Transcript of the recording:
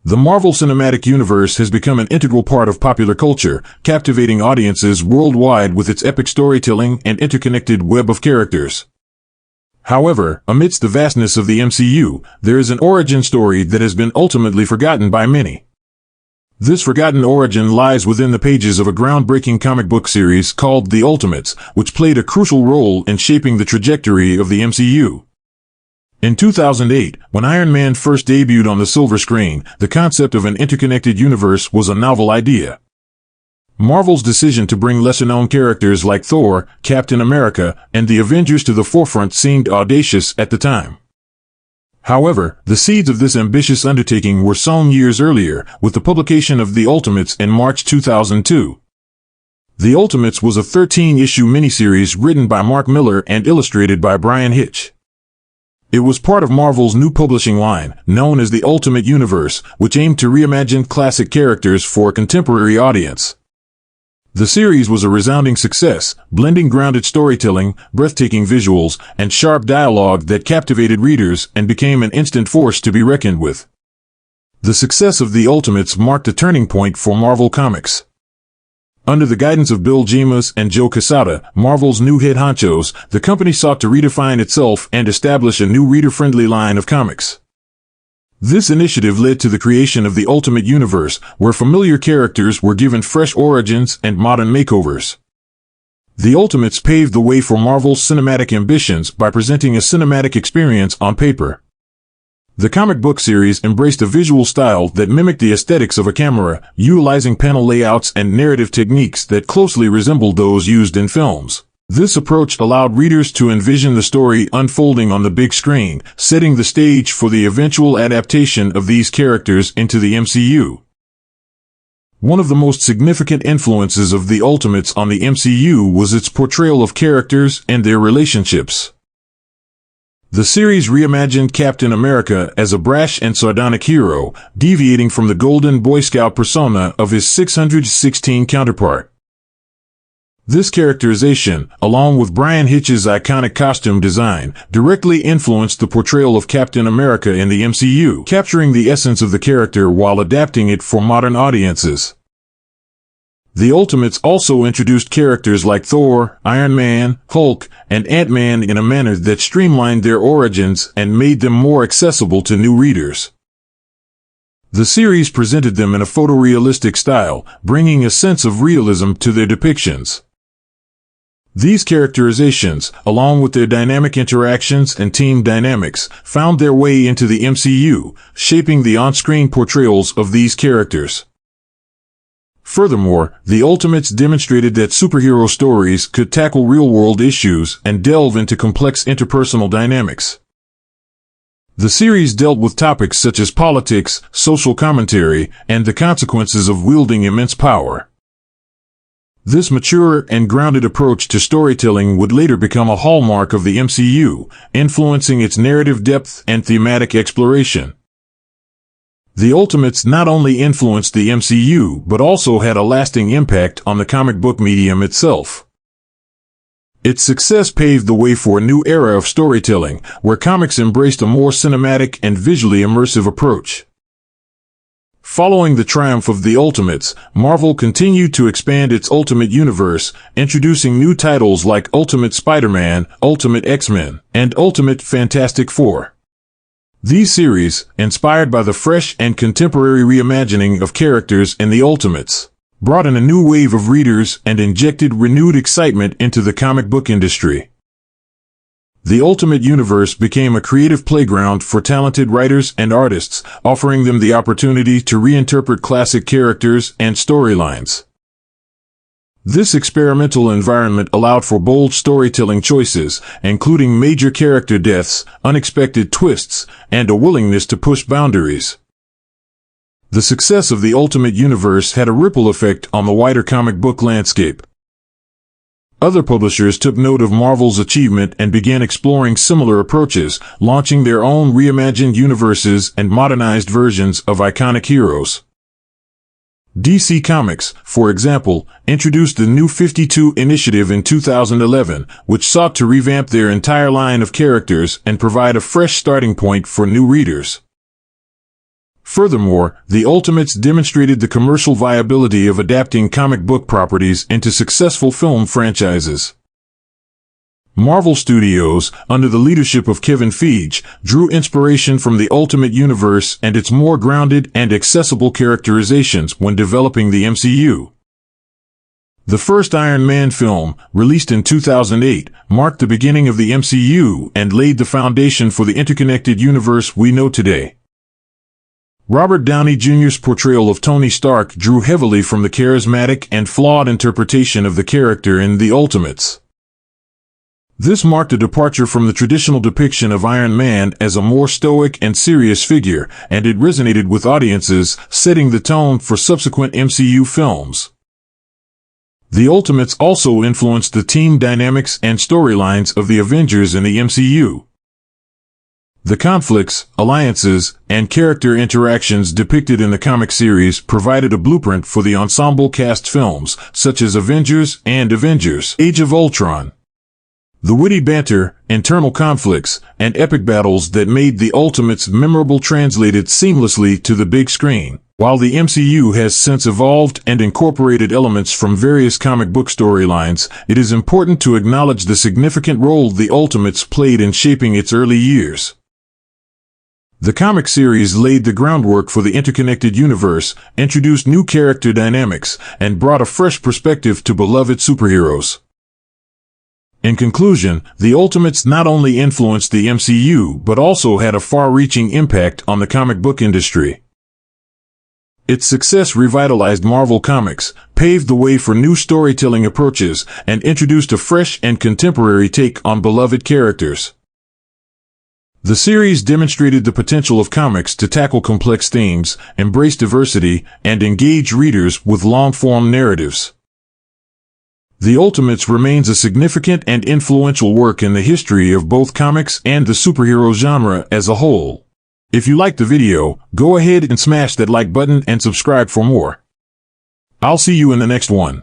The Marvel Cinematic Universe has become an integral part of popular culture, captivating audiences worldwide with its epic storytelling and interconnected web of characters. However, amidst the vastness of the MCU, there is an origin story that has been ultimately forgotten by many. This forgotten origin lies within the pages of a groundbreaking comic book series called The Ultimates, which played a crucial role in shaping the trajectory of the MCU. In 2008, when Iron Man first debuted on the silver screen, the concept of an interconnected universe was a novel idea. Marvel's decision to bring lesser-known characters like Thor, Captain America, and the Avengers to the forefront seemed audacious at the time. However, the seeds of this ambitious undertaking were sown years earlier, with the publication of The Ultimates in March 2002. The Ultimates was a 13-issue miniseries written by Mark Millar and illustrated by Brian Hitch. It was part of Marvel's new publishing line, known as the Ultimate Universe, which aimed to reimagine classic characters for a contemporary audience. The series was a resounding success, blending grounded storytelling, breathtaking visuals, and sharp dialogue that captivated readers and became an instant force to be reckoned with. The success of The Ultimates marked a turning point for Marvel Comics. Under the guidance of Bill Jemas and Joe Quesada, Marvel's new head honchos, the company sought to redefine itself and establish a new reader-friendly line of comics. This initiative led to the creation of the Ultimate Universe, where familiar characters were given fresh origins and modern makeovers. The Ultimates paved the way for Marvel's cinematic ambitions by presenting a cinematic experience on paper. The comic book series embraced a visual style that mimicked the aesthetics of a camera, utilizing panel layouts and narrative techniques that closely resembled those used in films. This approach allowed readers to envision the story unfolding on the big screen, setting the stage for the eventual adaptation of these characters into the MCU. One of the most significant influences of The Ultimates on the MCU was its portrayal of characters and their relationships. The series reimagined Captain America as a brash and sardonic hero, deviating from the golden Boy Scout persona of his 616 counterpart. This characterization, along with Brian Hitch's iconic costume design, directly influenced the portrayal of Captain America in the MCU, capturing the essence of the character while adapting it for modern audiences. The Ultimates also introduced characters like Thor, Iron Man, Hulk, and Ant-Man in a manner that streamlined their origins and made them more accessible to new readers. The series presented them in a photorealistic style, bringing a sense of realism to their depictions. These characterizations, along with their dynamic interactions and team dynamics, found their way into the MCU, shaping the on-screen portrayals of these characters. Furthermore, The Ultimates demonstrated that superhero stories could tackle real-world issues and delve into complex interpersonal dynamics. The series dealt with topics such as politics, social commentary, and the consequences of wielding immense power. This mature and grounded approach to storytelling would later become a hallmark of the MCU, influencing its narrative depth and thematic exploration. The Ultimates not only influenced the MCU but also had a lasting impact on the comic book medium itself. Its success paved the way for a new era of storytelling, where comics embraced a more cinematic and visually immersive approach. Following the triumph of the Ultimates, Marvel continued to expand its Ultimate Universe, introducing new titles like Ultimate Spider-Man, Ultimate X-Men, and Ultimate Fantastic Four. These series, inspired by the fresh and contemporary reimagining of characters in the Ultimates, brought in a new wave of readers and injected renewed excitement into the comic book industry. The Ultimate Universe became a creative playground for talented writers and artists, offering them the opportunity to reinterpret classic characters and storylines. This experimental environment allowed for bold storytelling choices, including major character deaths, unexpected twists, and a willingness to push boundaries. The success of the Ultimate Universe had a ripple effect on the wider comic book landscape. Other publishers took note of Marvel's achievement and began exploring similar approaches, launching their own reimagined universes and modernized versions of iconic heroes. DC Comics, for example, introduced the New 52 initiative in 2011, which sought to revamp their entire line of characters and provide a fresh starting point for new readers. Furthermore, the Ultimates demonstrated the commercial viability of adapting comic book properties into successful film franchises. Marvel Studios, under the leadership of Kevin Feige, drew inspiration from the Ultimate Universe and its more grounded and accessible characterizations when developing the MCU. The first Iron Man film, released in 2008, marked the beginning of the MCU and laid the foundation for the interconnected universe we know today. Robert Downey Jr.'s portrayal of Tony Stark drew heavily from the charismatic and flawed interpretation of the character in The Ultimates. This marked a departure from the traditional depiction of Iron Man as a more stoic and serious figure, and it resonated with audiences, setting the tone for subsequent MCU films. The Ultimates also influenced the team dynamics and storylines of the Avengers in the MCU. The conflicts, alliances, and character interactions depicted in the comic series provided a blueprint for the ensemble cast films, such as Avengers and Avengers: Age of Ultron. The witty banter, internal conflicts, and epic battles that made the Ultimates memorable translated seamlessly to the big screen. While the MCU has since evolved and incorporated elements from various comic book storylines, it is important to acknowledge the significant role the Ultimates played in shaping its early years. The comic series laid the groundwork for the interconnected universe, introduced new character dynamics, and brought a fresh perspective to beloved superheroes. In conclusion, the Ultimates not only influenced the MCU but also had a far-reaching impact on the comic book industry. Its success revitalized Marvel Comics, paved the way for new storytelling approaches, and introduced a fresh and contemporary take on beloved characters. The series demonstrated the potential of comics to tackle complex themes, embrace diversity, and engage readers with long-form narratives. The Ultimates remains a significant and influential work in the history of both comics and the superhero genre as a whole. If you liked the video, go ahead and smash that like button and subscribe for more. I'll see you in the next one.